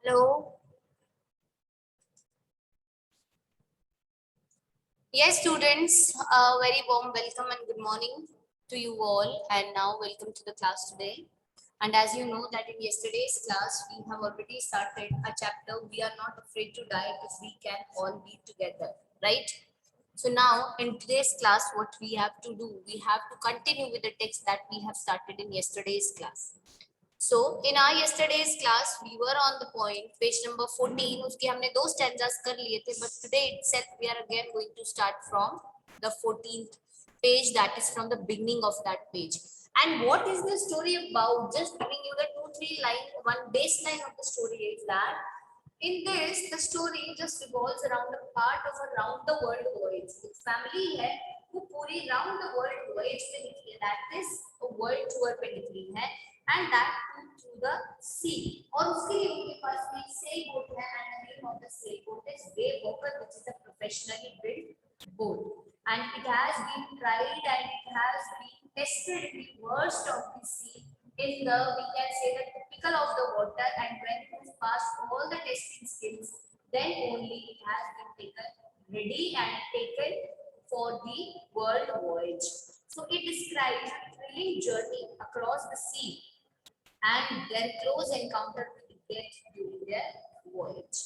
Hello. Yes, students, a very warm welcome and good morning to you all. And now welcome to the class today. And as you know that in yesterday's class, we have already started a chapter, We Are Not Afraid to Die If We Can All Be Together, right? So now in today's class, what we have to do, we have to continue with the text that we have started in yesterday's class. So in our yesterday's class, we were on the point, page number 14. उसके हमने दो stanzas कर लिए थे, but today itself we are again going to start from the 14th page, that is from the beginning of that page. And what is the story about? Just giving you the 2-3 line, one baseline of the story is that in this, the story just revolves around a part of a round the world voyage. एक family है वो पूरी round the world voyage पे निकली है, that is a world tour पे निकली है, and that through the sea. और उसके लिए उनके पास एक sail boat है, and the name of the sail boat is Wave Walker, which is a professionally built boat, and it has been tried and it has been tested in the worst of the sea, in the, we can say, the typical of the water, and when it has passed all the testing skills, then only it has been taken ready and taken for the world voyage. So it describes a thrilling journey across the sea and their close encounter with death during their voyage.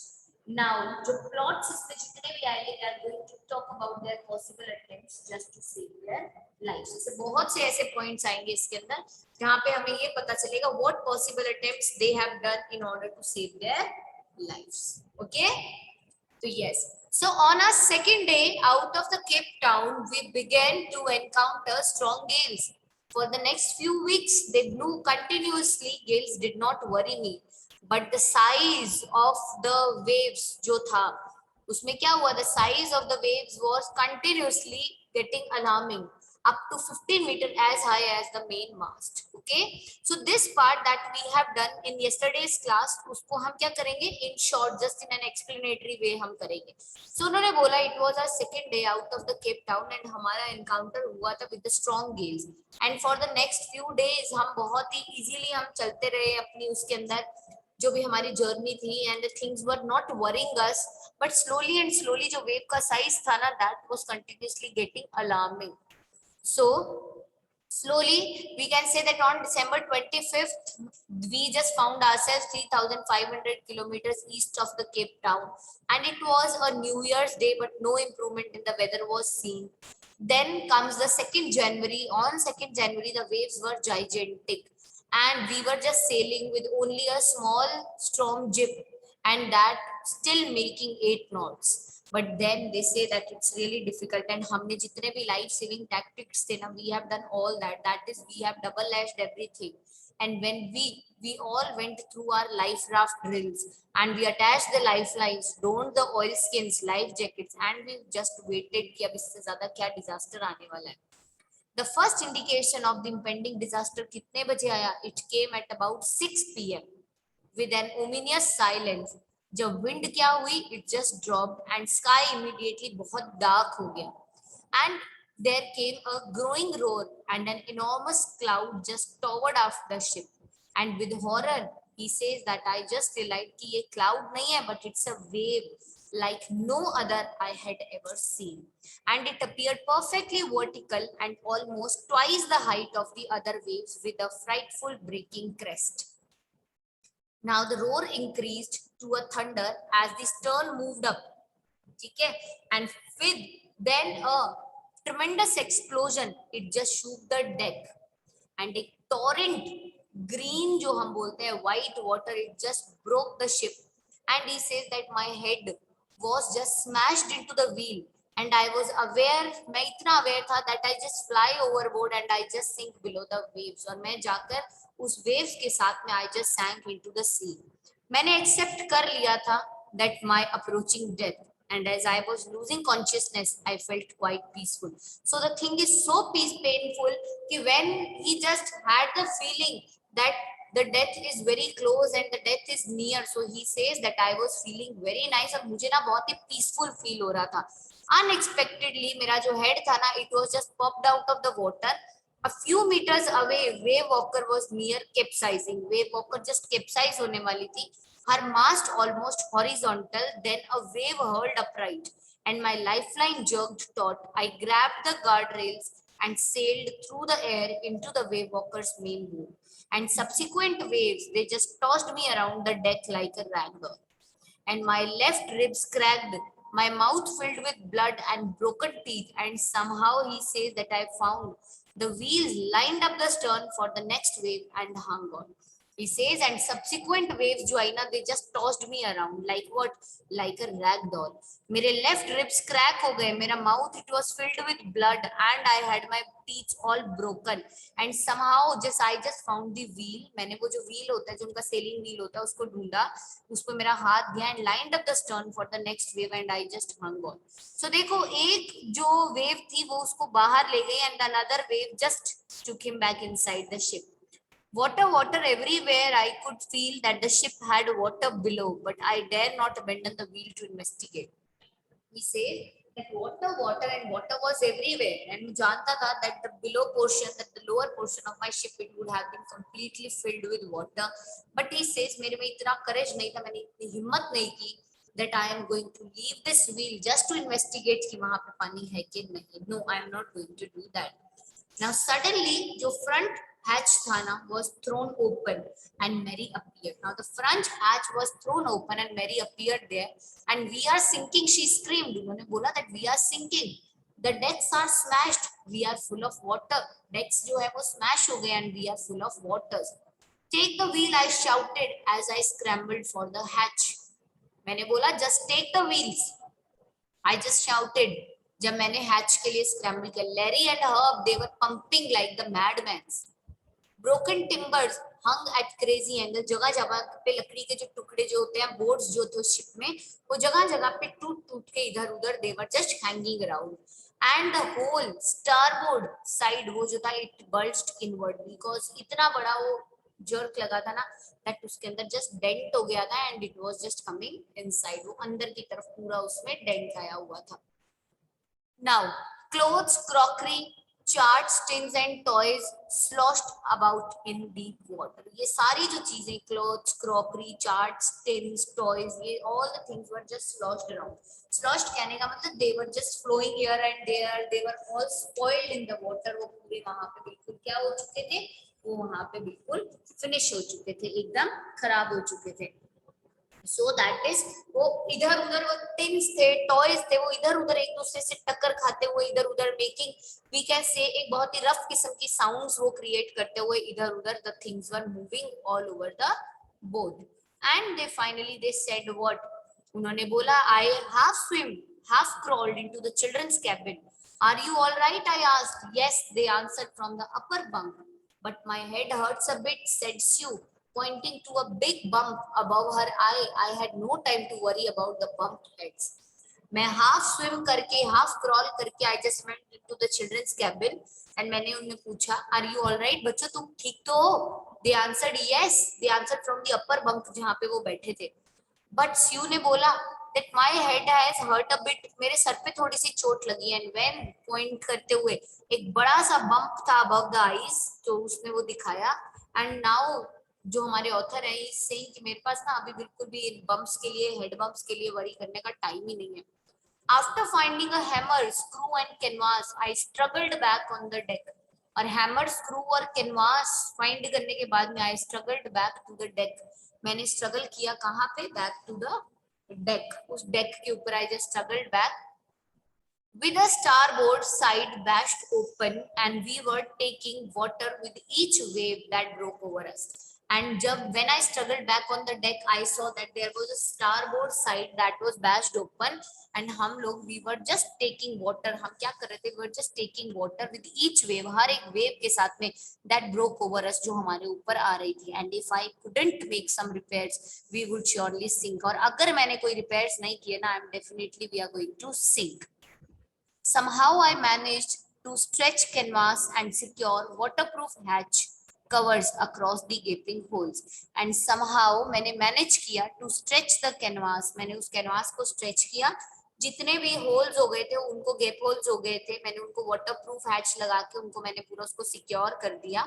Now, जो plots इसमें जितने भी आएंगे, they are going to talk about their possible attempts just to save their lives. ऐसे बहुत से ऐसे points आएंगे इसके अंदर जहाँ पे हमें ये पता चलेगा what possible attempts they have done in order to save their lives. Okay? So yes. So on our second day out of the Cape Town, we began to encounter strong gales. For the next few weeks, they blew continuously. Gales did not worry me, but the size of the waves जो था उसमें क्या हुआ, the size of the waves was continuously getting alarming, up to 15 meters as high as the main mast. Okay, so this part that we have done in yesterday's class, उसको हम क्या करेंगे in short, just in an explanatory way हम करेंगे. So उन्होंने बोला it was our second day out of the Cape Town and हमारा encounter हुआ था with the strong gales, and for the next few days हम बहुत ही easily हम चलते रहे अपनी उसके अंदर जो भी हमारी जर्नी थी, and the things were not worrying us, but slowly and slowly जो wave का size था ना, that was continuously getting alarming. So slowly we can say that on December 25th we just found ourselves 3,500 kilometers east of the Cape Town, and it was a New Year's Day, but no improvement in the weather was seen. Then comes the 2nd January. On 2nd January the waves were gigantic, and we were just sailing with only a small storm jib, and that still making 8 knots. But then they say that it's really difficult, and हमने जितने भी life saving tactics थे ना, we have done all that. That is, we have double lashed everything, and when we all went through our life raft drills, and we attached the lifelines, donned the oil skins, life jackets, and we just waited कि अब इससे ज़्यादा क्या disaster आने वाला है. The first indication of the impending disaster कितने बजे आया? It came at about 6 p.m. with an ominous silence. जब wind क्या हुई? It just dropped and sky immediately बहुत dark हो गया. And there came a growing roar and an enormous cloud just towered after the ship. And with horror, he says that I just realized कि ये cloud नहीं है, but it's a wave like no other I had ever seen. And it appeared perfectly vertical and almost twice the height of the other waves with a frightful breaking crest. Now the roar increased to a thunder as the stern moved up. Okay? And with then a tremendous explosion, it just shook the deck. And a torrent, green जो हम बोलते हैं, white water, it just broke the ship. And he says that my head was just smashed into the wheel. And I was aware, मैं इतना aware था that I just fly overboard and I just sink below the waves. और मैं जाकर उस waves के साथ में I just sank into the sea. मैंने accept कर लिया था that my approaching death. And as I was losing consciousness, I felt quite peaceful. So the thing is so painful that when he just had the feeling that the death is very close and the death is near, so he says that I was feeling very nice और मुझे ना बहुत ही peaceful feel हो रहा था. Unexpectedly, मेरा जो head था ना, it was just popped out of the water. A few meters away, Wave Walker was near capsizing. Wave Walker just capsize होने वाली थी. her mast almost horizontal, then a wave hurled upright, and my lifeline jerked taut. I grabbed the guardrails and sailed through the air into the wave walker's main boom. And subsequent waves, they just tossed me around the deck like a rag doll. And my left ribs cracked, my mouth filled with blood and broken teeth, and somehow he says that I found the wheels lined up the stern for the next wave and hung on. He says, and subsequent waves जो आई ना, they just tossed me around like what? Like a rag doll. मेरे left ribs crack हो गए, मेरा mouth it was filled with blood and I had my teeth all broken. And somehow just I just found the wheel. मैंने वो जो wheel होता है, जो उनका sailing wheel होता है, उसको ढूंढा, उस पर मेरा हाथ गया and lined up the stern for the next wave and I just hung on. So देखो, एक जो wave थी वो उसको बाहर ले गई and another wave just took him back inside the ship. Water, water everywhere. I could feel that the ship had water below, but I dare not abandon the wheel to investigate. He said that water, water, and water was everywhere. And janta tha that the below portion, that the lower portion of my ship, it would have been completely filled with water. But he says, मेरे में इतना courage नहीं था, मैंने इतनी हिम्मत नहीं की that I am going to leave this wheel just to investigate कि वहां पे पानी है कि नहीं. No, I am not going to do that. Now suddenly, जो front hatch था ना was thrown open and Mary appeared. Now the front hatch was thrown open and Mary appeared there, and we are sinking, she screamed. उन्होंने बोला that we are sinking. The decks are smashed. We are full of water. Decks जो है वो smash हो गए and we are full of waters. Take the wheel, I shouted as I scrambled for the hatch. मैंने बोला just take the wheels. I just shouted. जब मैंने hatch के लिए स्क्रैम्बल किया, Larry and Herb they were pumping like the madmen. Broken timbers hung at crazy angle. जगह जगह पे लकड़ी के जो टुकड़े जो होते हैं, बोर्ड्स जो थे शिप में, वो जगह जगह पे टूट टूट के इधर उधर they were just hanging around. And the whole starboard side वो जो था, इट बर्स्ट इनवर्ड बिकॉज इतना बड़ा वो जर्क लगा था ना, दैट उसके अंदर जस्ट डेंट हो गया था and it was just coming inside. वो अंदर की तरफ पूरा उसमें डेंट आया हुआ था. Now, clothes, crockery, charts, tins and toys sloshed about in deep water. ये सारी जो चीजें, clothes, crockery, charts, tins, toys, ये all the things were just sloshed around. Sloshed कहने का मतलब they were just flowing here and there. They were all spoiled in the water. वो पूरे वहां पे बिल्कुल क्या हो चुके थे? वो वहां पे बिल्कुल फिनिश हो चुके थे, एकदम खराब हो चुके थे. सो दैट इज वो इधर उधर वो थिंग्स थे, टॉयज थे, वो इधर उधर एक दूसरे से टक्कर खाते हुए इधर उधर मेकिंग, वी कैन से एक बहुत ही रफ किस्म की साउंड्स वो क्रिएट करते हुए इधर उधर the things were moving all over the boat. And they finally they said what. उन्होंने बोला I half swim half crawled into the children's cabin. Are you all right? I asked. Yes, they answered from the upper bunk. But my head hurts a bit, said Sue, pointing to a big bump above her eye. I had no time to worry about the bumped heads. मैं half swim करके half crawl करके I just went into the children's cabin and मैंने उन्हें पूछा are you alright, बच्चों तुम ठीक तो हो? They answered yes. They answered from the upper bunk जहां पे वो बैठे थे. बट स्यू ने बोला that my head has hurt a bit, मेरे सर पे थोड़ी सी चोट लगी. एंड when पॉइंट करते हुए एक बड़ा सा बम्प था above the eyes, तो उसने वो दिखाया. एंड नाउ जो हमारे ऑथर है इज सेइंग कि मेरे पास ना अभी बिल्कुल भी इन बम्प्स के लिए, हेड बम्प्स के लिए वरी करने का टाइम ही नहीं है. After finding a hammer, screw and canvas, I struggled back on the deck. और हैमर, स्क्रू और कैनवास फाइंड करने के बाद में I struggled back to the deck. मैंने स्ट्रगल किया कहाँ पे? Back to the deck. उस डेक के ऊपर I just struggled back. With the starboard side bashed open and we were taking water with each wave that broke over us. And when I struggled back on the deck, I saw that there was a starboard side that was bashed open and हम लोग we were just taking water. हम क्या कर रहे थे? We were just taking water with each wave, हर एक wave के साथ में that broke over us जो हमारे ऊपर आ रही थी. And if I couldn't make some repairs, we would surely sink. और अगर मैंने कोई repairs नहीं किए ना, I'm definitely we are going to sink. Somehow I managed to stretch canvas and secure waterproof hatch covers across the gaping holes. And somehow मैंने manage किया to stretch the canvas. मैंने उस canvas को stretch किया, जितने भी holes हो गए थे उनको gap holes हो गए थे, मैंने उनको waterproof hatch लगा के उनको मैंने पूरा उसको secure कर दिया.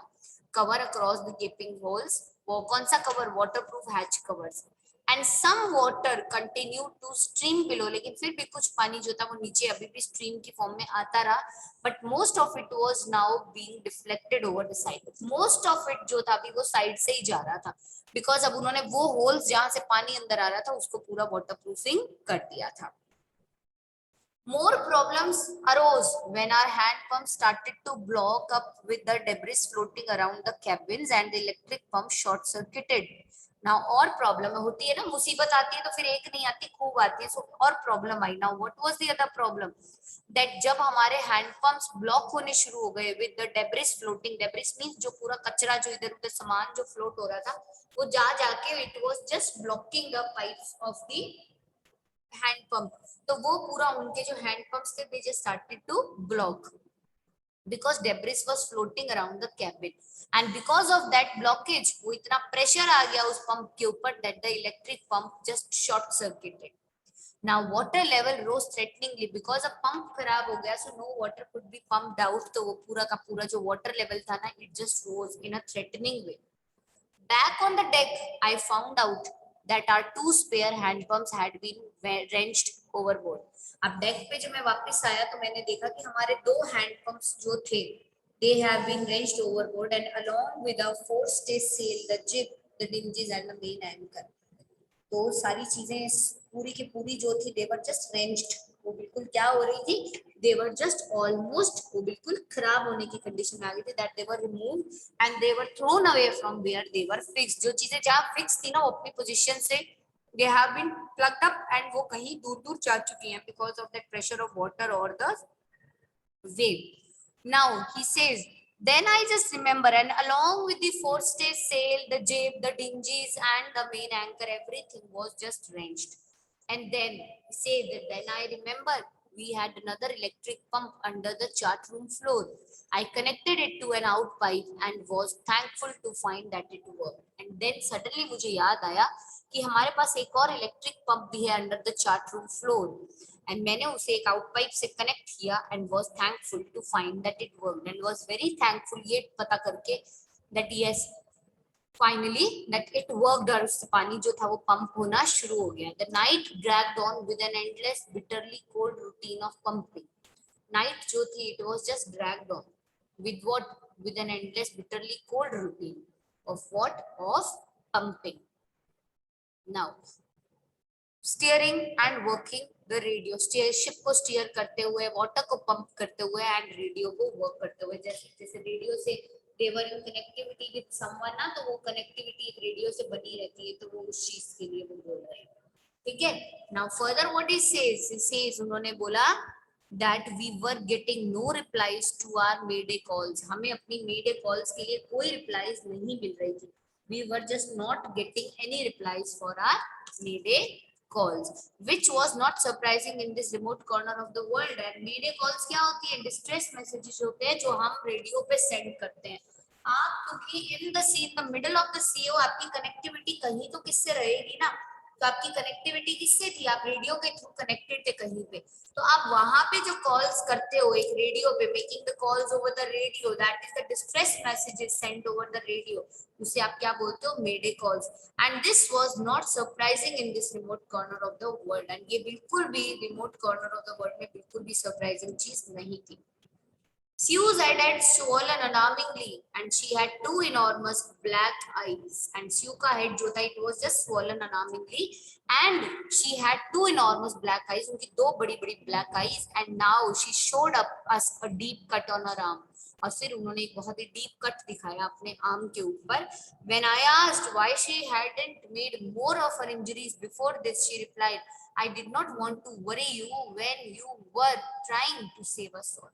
Cover across the gaping holes. वो कौन सा cover? Waterproof hatch covers. and some water continued to stream below, लेकिन फिर भी कुछ पानी जो था वो नीचे अभी भी stream की form में आता रहा, but most of it was now being deflected over the side. Most of it जो था अभी वो side से ही जा रहा था, because अब उन्होंने वो holes जहां से पानी अंदर आ रहा था उसको पूरा waterproofing कर दिया था. More problems arose when our hand pump started to block up with the debris floating around the cabins and the electric pump short circuited. Now और problem होती है ना, मुसीबत आती है तो फिर एक नहीं आती, खूब आती है. So और problem I. Now what was the other problem? That जब हमारे hand pumps block होने शुरू हो गए with the debris floating, debris means जो पूरा कचरा जो इधर उधर सामान जो float हो रहा था वो जा जाके it was just blocking the pipes of the hand pump. तो वो पूरा उनके जो hand pumps थे they just started to block because debris was floating around the cabin, and because of that blockage वो इतना pressure आ गया उस pump के ऊपर that the electric pump just short circuited. Now water level rose threateningly because अब pump खराब हो गया, so no water could be pumped out. तो वो पूरा का पूरा जो water level था ना it just rose in a threatening way. Back on the deck, I found out that our two spare hand pumps had been wrenched overboard. अब deck पे जब मैं वापस आया तो मैंने देखा कि हमारे दो hand pumps जो थे, they have been wrenched overboard and along with a forestay sail, the jib, the dinges and the main anchor. तो सारी चीजें पूरी की पूरी जो थी they were just wrenched. वो बिल्कुल क्या हो रही थी, they were just almost वो बिल्कुल खराब होने की कंडीशन में आ गई थी, that they were removed and they were thrown away from where they were fixed. जो चीजें जहाँ फिक्स थी ना वो अपनी पोजीशन से they have been plucked up and वो कहीं दूर दूर जा चुकी हैं because of that pressure of water or the wave. Now he says, then I just remember, and along with the forestay sail, the jib, the dinges and the main anchor, everything was just wrenched. And then he said that then I remember we had another electric pump under the chart room floor. I connected it to an out pipe and was thankful to find that it worked. And then suddenly मुझे याद आया कि हमारे पास एक और electric pump भी है under the chart room floor, and मैंने उसे एक आउट पाइप से कनेक्ट किया and was thankful to find that it worked, and was very thankful ये पता करके that yes finally that it worked, और उससे पानी जो था वो पंप होना शुरू हो गया. The night dragged on with an endless bitterly cold routine of pumping. Night जो थी it was just dragged on with what, with an endless bitterly cold routine of what, of pumping. Now steering and working the radio, ship को steer करते हुए, water को pump करते हुए and radio को work करते हुए. जैसे radio से they were in connectivity with someone ना, तो वो connectivity radio से बनी रहती है, तो वो उस चीज के लिए वो बोल रहे हैं. ठीक है. Now further what he says उन्होंने बोला that we were getting no replies to our mayday calls. हमें अपनी mayday calls के लिए कोई replies नहीं मिल रही थी. We were just not getting any replies for our mayday calls, which was not surprising in this remote corner of the world. And mayday calls क्या होती है? Distress messages होते हैं जो हम रेडियो पे सेंड करते हैं. आप क्योंकि in the sea, in the middle of the sea हो, आपकी कनेक्टिविटी कहीं तो किससे रहेगी ना, तो आपकी कनेक्टिविटी किससे थी, आप रेडियो के थ्रू कनेक्टेड थे कहीं पे, तो आप वहां पे जो कॉल्स करते हो एक रेडियो पे, making the calls over the radio, that is the distress messages sent over the radio, उसे आप क्या बोलते हो, mayday calls. And this was not surprising in this remote corner of the world. And ये बिल्कुल भी remote corner of the world में बिल्कुल भी सरप्राइजिंग चीज नहीं थी. Sue's head had swollen alarmingly, and she had two enormous black eyes. And Sue का head जो था, it was just swollen alarmingly, and she had two enormous black eyes. उनकी दो बड़ी-बड़ी black eyes, and now she showed up us a deep cut on her arm. और फिर उन्होंने एक बहुत ही डीप कट दिखाया अपने आर्म के ऊपर. When I asked why she hadn't made more of her injuries before this, she replied, I did not want to worry you when you were trying to save us all.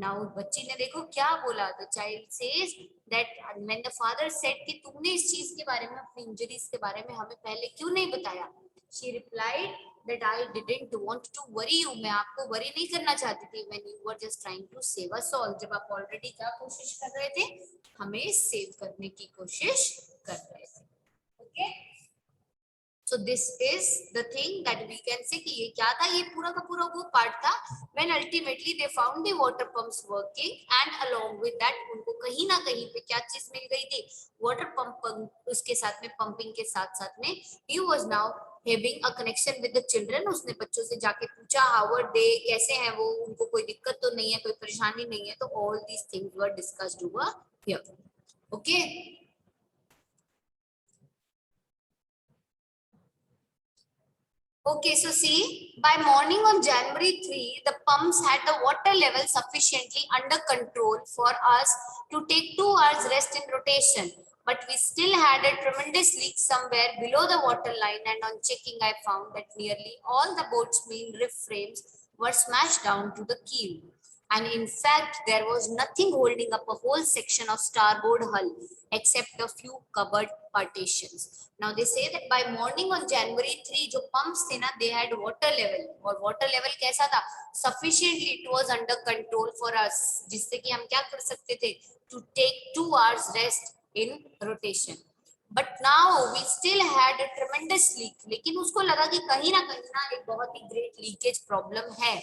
Now बच्ची ने देखो क्या बोला. The child says that when the father said कि तुमने इस चीज के बारे में, अपनी इंजरीज के बारे में हमें पहले क्यों नहीं बताया, she replied that I didn't want to worry you. मैं आपको worry नहीं करना चाहती थी. When you were just trying to save us all. जब आप already क्या कोशिश कर रहे थे, हमें सेव करने की कोशिश कर रहे थे. Okay. So this is the thing that we can say कि ये क्या था, ये पूरा का पूरा वो पार्ट था when ultimately they found the water pumps working and along with that उनको कहीं ना कहीं पे क्या चीज मिल गई थी, वाटर पंप, उसके साथ में पंपिंग के साथ साथ में he was now having a connection with the children. उसने बच्चों से जाके पूछा how are they, कैसे हैं वो, उनको कोई दिक्कत तो नहीं है, कोई परेशानी नहीं है, तो all these things were discussed over here. Okay. Okay, so see, by morning on January 3, the pumps had the water level sufficiently under control for us to take 2 hours rest in rotation. But we still had a tremendous leak somewhere below the water line, and on checking, I found that nearly all the boat's main reef frames were smashed down to the keel. And in fact, there was nothing holding up a whole section of starboard hull except a few cupboard partitions. Now they say that by morning on January 3, जो pumps थे ना, they had water level, और water level कैसा था, sufficiently it was under control for us, जिससे कि हम क्या कर सकते थे, to take 2 hours rest in rotation. But now we still had a tremendous leak. लेकिन उसको लगा कि कहीं ना एक बहुत ही great leakage problem है.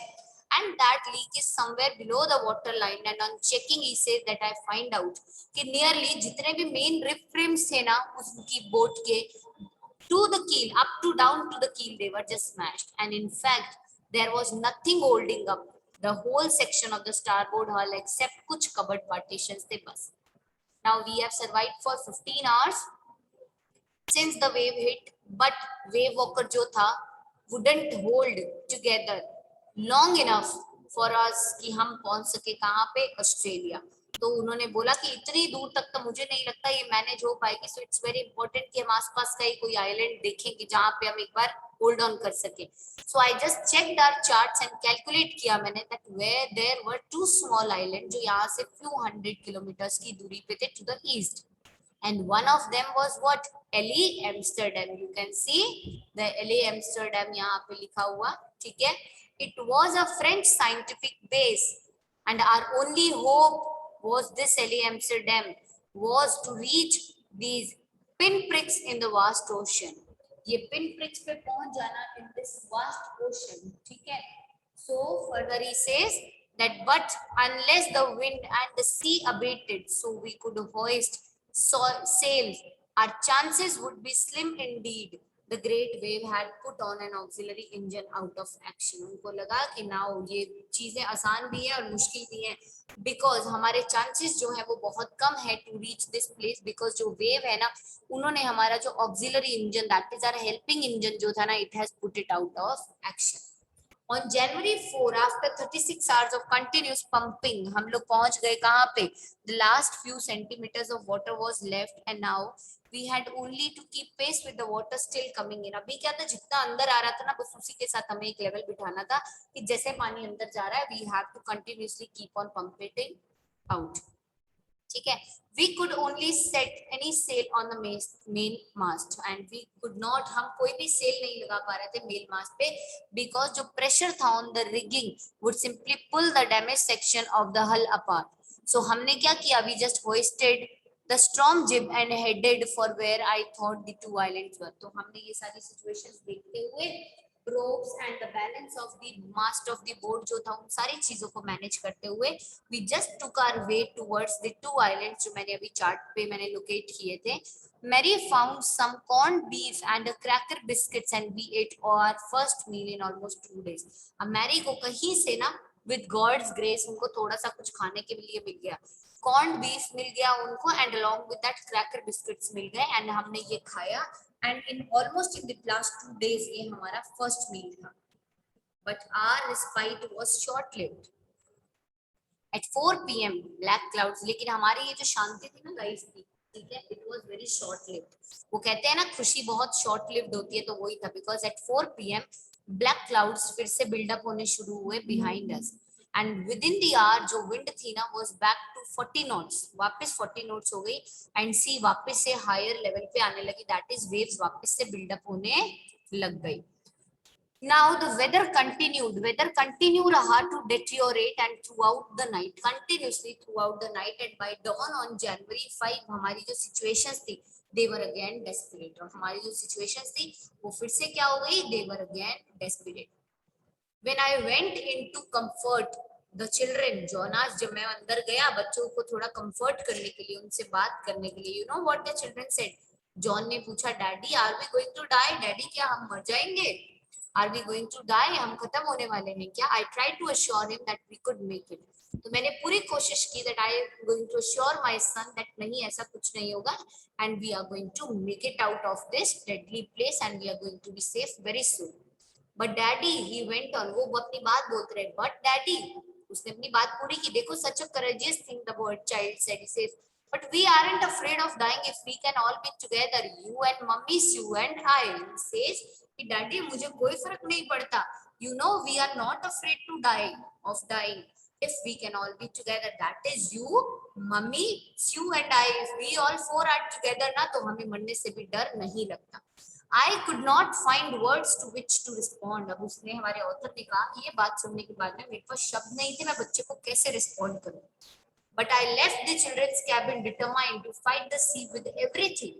And that leak is somewhere below the water line, and on checking he says that I find out कि nearly जितने भी main rib frames थे ना उसकी boat के to the keel, up to down to the keel, they were just smashed. And in fact there was nothing holding up the whole section of the starboard hull except कुछ cupboard partitions थे बस. Now we have survived for 15 hours since the wave hit, but wave walker जो था wouldn't hold together long enough for us कि हम पहुंच सके कहाँ पे, ऑस्ट्रेलिया. तो उन्होंने बोला कि इतनी दूर तक तो मुझे नहीं लगता ये मैनेज हो पाएगी. सो इट्स वेरी इंपॉर्टेंट कि हम आसपास का ही कोई आइलैंड देखेंगे जहाँ पे हम एक बार होल्ड ऑन कर सके. So I just checked our charts and calculate किया मैंने that where there were 2 small island जो यहाँ से few hundred kilometers की दूरी पे थे to the east. And one of them was what? LA Amsterdam. You can see the LA Amsterdam यहाँ पे लिखा हुआ, ठीक है. It was a French scientific base, and our only hope was this LA Amsterdam was to reach these pinpricks in the vast ocean. ये pinpricks पे पहुंच जाना in this vast ocean, ठीक है. So further he says that but unless the wind and the sea abated, so we could hoist sails, our chances would be slim indeed. The great wave had put on an auxiliary engine out of action. उनको लगा कि now ये चीजें आसान भी है और मुश्किल भी है, बिकॉज हमारे चांसेस जो है वो बहुत कम है to reach this place, because जो वेव है ना उन्होंने हमारा जो auxiliary engine that is our helping engine जो था ना, it has put it out of action. On January 4, after 36 hours of continuous pumping, हम लोग पहुंच गए कहाँ पे? The last few centimeters of water was left, and now we had only to keep pace with the water still coming in. अभी क्या था, जितना अंदर आ रहा था ना बस उसी के साथ हमें एक लेवल बिठाना था कि जैसे पानी अंदर जा रहा है, we have to continuously keep on pumping out. ठीक है. We could only set any sail on the main mast, and we could not, हम कोई भी सेल नहीं लगा पा रहे थे मेन मास्ट पे, because जो प्रेशर था on the rigging would simply pull the damaged section of the hull apart. So हमने क्या किया, we just hoisted the storm jib and headed for where I thought the 2 islands were. तो हमने ये सारी situations देखते हुए ropes and the balance of the mast of the boat जो था उन सारी चीजों को मैनेज करते हुए we just took our way towards the 2 islands जो मैंने अभी चार्ट पे मैंने लोकेट किए थे. Mary found some corned beef and a cracker biscuits and we ate our first meal in almost 2 days. अब मैरी को कहीं से ना with God's grace उनको थोड़ा सा कुछ खाने के लिए मिल गया. कॉर्न बीफ मिल गया उनको and along with that cracker biscuits मिल गए एंड हमने ये खाया. And in almost in the last 2 days ये हमारा first meal था. But our respite was short lived. At 4 p.m. black clouds, लेकिन हमारी ये जो शांति थी ना लाइफ की, ठीक है, it was very short lived. वो कहते हैं ना खुशी बहुत short lived होती है, तो वही था. Because at 4 p.m. black clouds फिर से build up होने शुरू हुए behind us. And within the hour जो wind थी ना was back to 40 knots, वापस 40 knots हो गई and sea वापस से higher level पे आने लगी, that is waves वापस से build up होने लग गई. Now the weather continued hard to deteriorate and throughout the night, continuously throughout the night, and by dawn on January 5 हमारी जो situations थी they were again desperate. और हमारी जो situations थी वो फिर से क्या हो गई, they were again desperate. When I went into comfort the children, Jonas, जब मैं अंदर गया बच्चों को थोड़ा कंफर्ट करने के लिए, उनसे बात करने के लिए, you know what the children said? John ने पूछा, daddy are we going to die? Daddy क्या हम मर जाएंगे? Are we going to die? हम खत्म होने वाले हैं क्या? I try to assure him that we could make it. तो मैंने पूरी कोशिश की that I am going to assure my son that नहीं, ऐसा कुछ नहीं होगा, and we are going to make it out of this deadly place and we are going to be safe very soon. But daddy, he went on, वो अपनी बात बोलते रहे, बट डैडी, उसने अपनी बात पूरी की। देखो, सच अ courageous thing the word child said. He says, but we aren't afraid of dying if we can all be together, you and mummy, you and I. He says कि डैडी मुझे कोई फर्क नहीं पड़ता, you know we are not afraid to die of dying if we can all be together. That is you, mummy, you and I. If we all four are together ना, तो हमें मरने से भी डर नहीं लगता। I could not find words to which to respond. अब उसने, हमारे ऑथर ने कहा, ये बात सुनने के बाद में मेरे पास शब्द नहीं थे, मैं बच्चे को कैसे रिस्पॉन्ड करूं। But I left the children's cabin determined to fight the sea with everything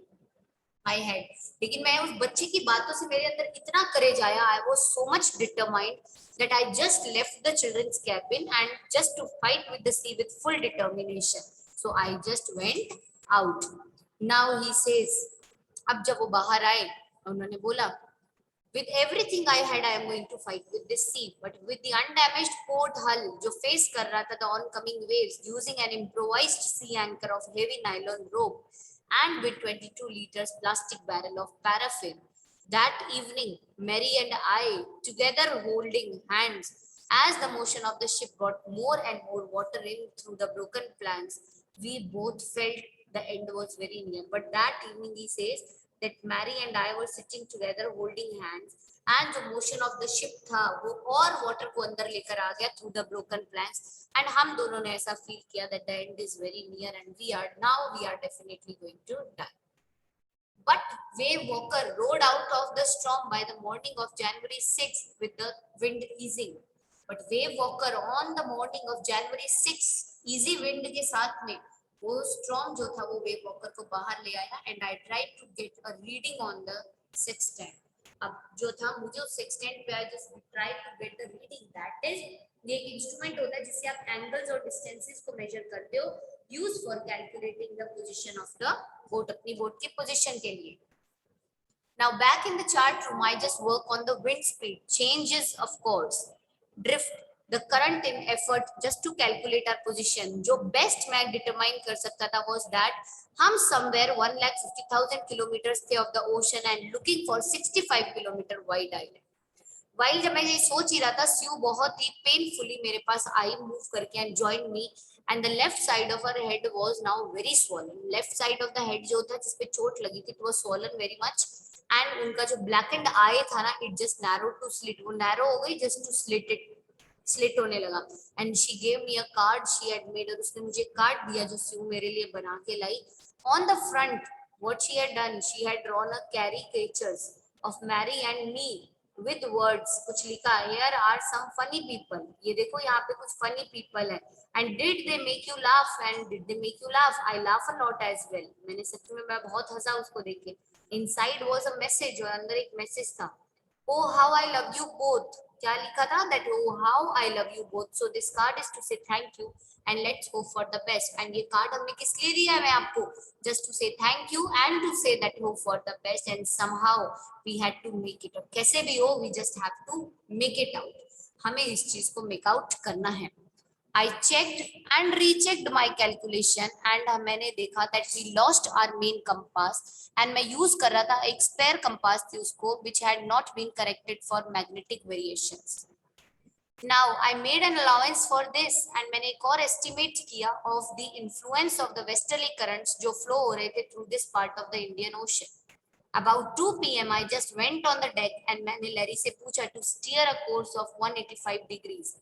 I had. लेकिन मैं उस बच्चे की बातों से मेरे अंदर इतना करेज आया, I was so much determined that I just left the children's cabin and just to fight with the sea with full determination. So I just went out. Now he says, अब जब वो बाहर आए, उन्होंने बोला, with everything I had, I am going to fight with this sea, but with the undamaged port hull, जो face कर रहा था the oncoming waves, using an improvised sea anchor of heavy nylon rope, and with 22 liters plastic barrel of paraffin. That evening, Mary and I, together holding hands, as the motion of the ship got more and more water in through the broken planks, we both felt the end was very near. But that evening, he says, that Mary and I were sitting together holding hands, and the motion of the ship था वो और water को अंदर लेकर आ गया through the broken planks, and हम दोनों ने ऐसा feel किया that the end is very near and we are definitely going to die. But Wave Walker rode out of the storm by the morning of January 6th with the wind easing. But Wave Walker on the morning of January 6th, easy wind के साथ में वो storm जो था वो Wave Walker को बाहर ले आया, and I tried to get a reading on the sextant. अब जो था, मुझे उस sextant पे I just tried to get the reading. That is, ये एक इंस्ट्रूमेंट होता है जिससे आप एंगल्स और डिस्टेंसेस को मेजर करते हो, use for calculating the position of the boat, अपनी बोट की पोजीशन के लिए। Now back in the chart room, I just work on the wind speed, changes of course, drift, the current in effort just to calculate our position. जो best मैं determine कर सकता था was that हम somewhere 1,50,000 kilometers थे of the ocean and looking for 65 kilometer wide island. While जब मैं ये सोच ही रहा था, स्यू बहुत ही पेनफुली मेरे पास आई, मूव करके and join me, and the left side of her head was now very swollen. Left side of the head जो था जिसपे चोट लगी थी, it was swollen very much, and उनका जो ब्लैक एंड आई था ना, it just narrow to slit, वो नैरो हो गई just to slit, it slit होने लगा। And she gave me a card she had made, और उसने मुझे कार्ड दिया जो स्यू मेरे लिए बना के लाई। On the front what she had done, she had drawn a caricatures of Mary and me with words, कुछ लिखा, here are some funny people, ये देखो यहाँ पे कुछ funny people है, and did they make you laugh, and did they make you laugh, I laugh a lot as well, मैंने सच में मैं बहुत हंसा उसको देख के। inside was a message, और अंदर एक मैसेज था, oh how I love you both, क्या लिखा था, that oh how I love you both, so this card is to say thank you and let's hope for the best। and ये card हमने किस लिए दिया है मैं आपको, just to say thank you and to say that hope for the best, and somehow we had to make it out, कैसे भी हो we just have to make it out, हमें इस चीज को make out करना है। I checked and rechecked my calculation and मैंने देखा that we lost our main compass, and मैं use कर रहा था एक spare compass थी उसको, which had not been corrected for magnetic variations। Now I made an allowance for this, and मैंने एक और estimate किया of the influence of the westerly currents जो flow हो रहे थे through this part of the Indian Ocean। About 2 p.m. I just went on the deck and मैंने Larry से पूछा to steer a course of 185 degrees,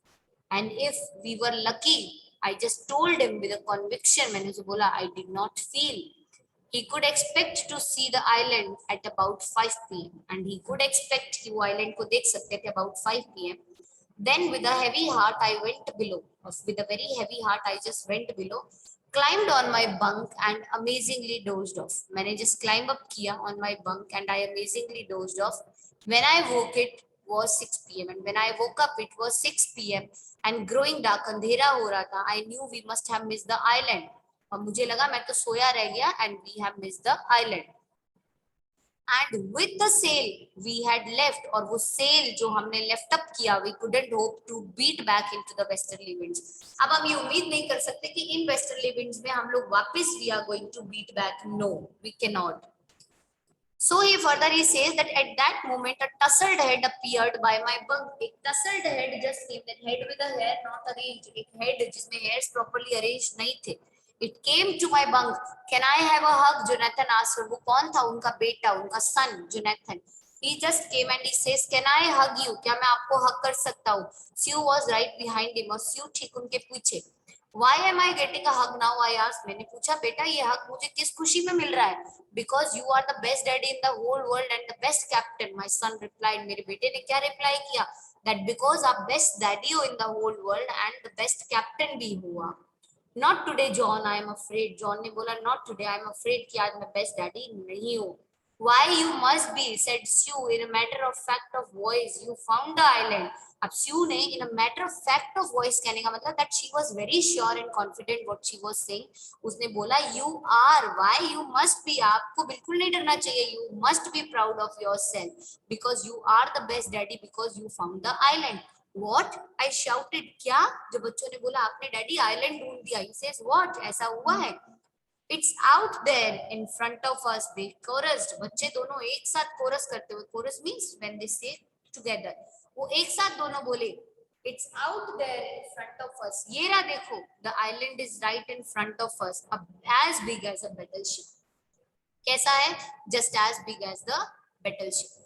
and if we were lucky, I just told him with a conviction, मैंने उसे बोला I did not feel he could expect to see the island at about 5 p.m. and he could expect कि वो island को देख सकते थे about 5 p.m. Then with a heavy heart, I went below. With a very heavy heart, I just went below, climbed on my bunk and amazingly dozed off. मैंने just climb up किया on my bunk and I amazingly dozed off. When I woke was 6 p.m. and when I woke up it was 6 p.m. and growing dark, अंधेरा हो रहा था. I knew we must have missed the island. और मुझे लगा मैं तो सोया रह गया and we have missed the island. And with the sail we had left, और वो sail जो हमने left up किया, we couldn't hope to beat back into the westerly winds. अब हम ये उम्मीद नहीं कर सकते कि इन westerly winds में हम लोग वापस we are going to beat back. No, we cannot. So he says that at that moment a tousled head appeared by my bunk. एक tousled head just came. That head with a hair not arranged. एक head जिसमें hairs properly arranged नहीं थे. It came to my bunk. Can I have a hug? Jonathan asked her. वो कौन था? उनका बेटा, उनका son, Jonathan. He just came and he says, "Can I hug you? क्या मैं आपको hug कर सकता हूँ?" Sue was right behind him. और Sue ठीक उनके पीछे. Why am I getting a hug now? I asked. मैंने पूछा बेटा ये hug मुझे किस खुशी में मिल रहा है? Because you are the best daddy in the whole world and the best captain. My son replied. मेरे बेटे ने क्या reply किया? That because आप best daddy हो in the whole world and the best captain भी हुआ. Not today, John. I am afraid. John ने बोला not today. I am afraid कि आज मैं best daddy नहीं हूँ. Why you must be? Said Sue in a matter of fact of voice. You found the island. अब Sue ने in a matter of fact of voice कहने का मतलब that she was very sure and confident what she was saying. उसने बोला you are. Why you must be? आपको बिल्कुल नहीं डरना चाहिए. You must be proud of yourself because you are the best daddy because you found the island. What? I shouted. क्या? जब बच्चों ने बोला आपने डैडी आइलैंड ढूंढ दिया. He says what? ऐसा हुआ है. It's out there in front of us. They chorused. बच्चे दोनों एक साथ chorus करते हुए. Chorus means when they say together. वो एक साथ दोनों बोले. It's out there in front of us. ये रहा देखो. The island is right in front of us. As big as a battleship. कैसा है? Just as big as the battleship.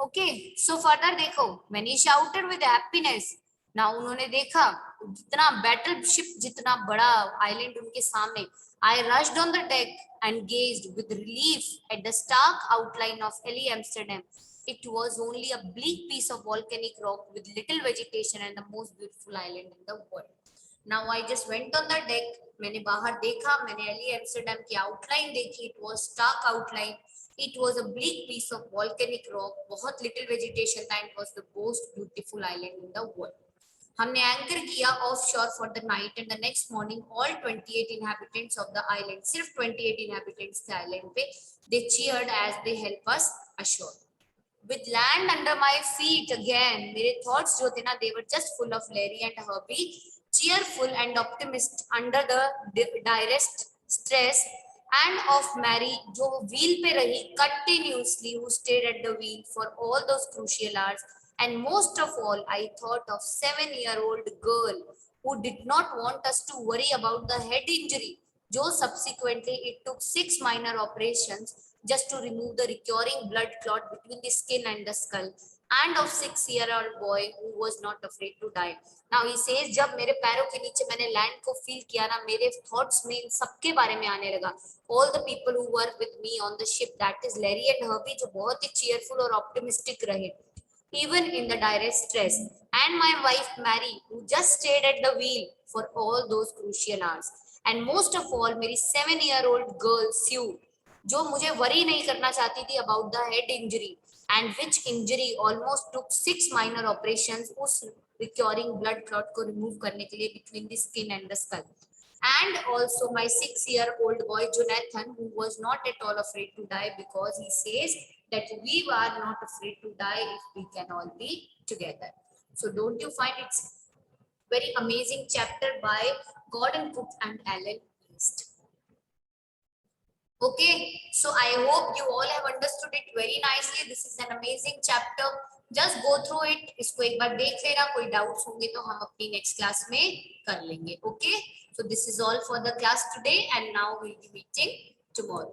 Okay, so further देखो, when he shouted with happiness, now उन्होंने देखा जितना battleship जितना बड़ा island उनके सामने, I rushed on the deck and gazed with relief at the stark outline of Ellie Amsterdam. It was only a bleak piece of volcanic rock with little vegetation and the most beautiful island in the world. Now I just went on the deck. मैंने बाहर देखा, मैंने Ellie Amsterdam की outline देखी. It was stark outline. It was a bleak piece of volcanic rock. बहुत little vegetation था. It was the most beautiful island in the world. हमने anchor किया offshore for the night and the next morning all 28 inhabitants of the island, सिर्फ 28 inhabitants थे island पे. They cheered as they helped us ashore. With land under my feet again, मेरे thoughts जो थे ना, they were just full of Larry and Herbie, cheerful and optimistic under the direst stress, and of Mary जो wheel पे रही continuously, who stayed at the wheel for all those crucial hours, and most of all I thought of 7-year-old girl who did not want us to worry about the head injury. जो subsequently it took 6 minor operations just to remove the recurring blood clot between the skin and the skull, and of 6-year-old boy who was not afraid to die. Now he says जब मेरे पैरों के नीचे मैंने land को feel किया ना, मेरे थॉट्स में इन सबके बारे में आने लगा. All the people who were with me on the ship, that is Larry and Herbie, जो बहुत ही cheerful और optimistic रहे, even in the direct stress, and my wife Mary, who just stayed at the wheel for all those crucial hours, and most of all मेरी 7-year-old girl Sue, जो मुझे worry नहीं करना चाहती थी about the head injury, and which injury almost took 6 minor operations उस recurring blood clot को remove करने के लिए between the skin and the skull. And also my 6-year-old boy Jonathan, who was not at all afraid to die because he says that we are not afraid to die if we can all be together. So don't you find it's very amazing chapter by Gordon Cook and Alan East. Okay, so I hope you all have understood it very nicely. This is an amazing chapter. Just go through it. इसको एक बार देख लेना. कोई doubts होंगे तो हम अपनी next class में कर लेंगे. Okay, so this is all for the class today, and now we'll be meeting tomorrow.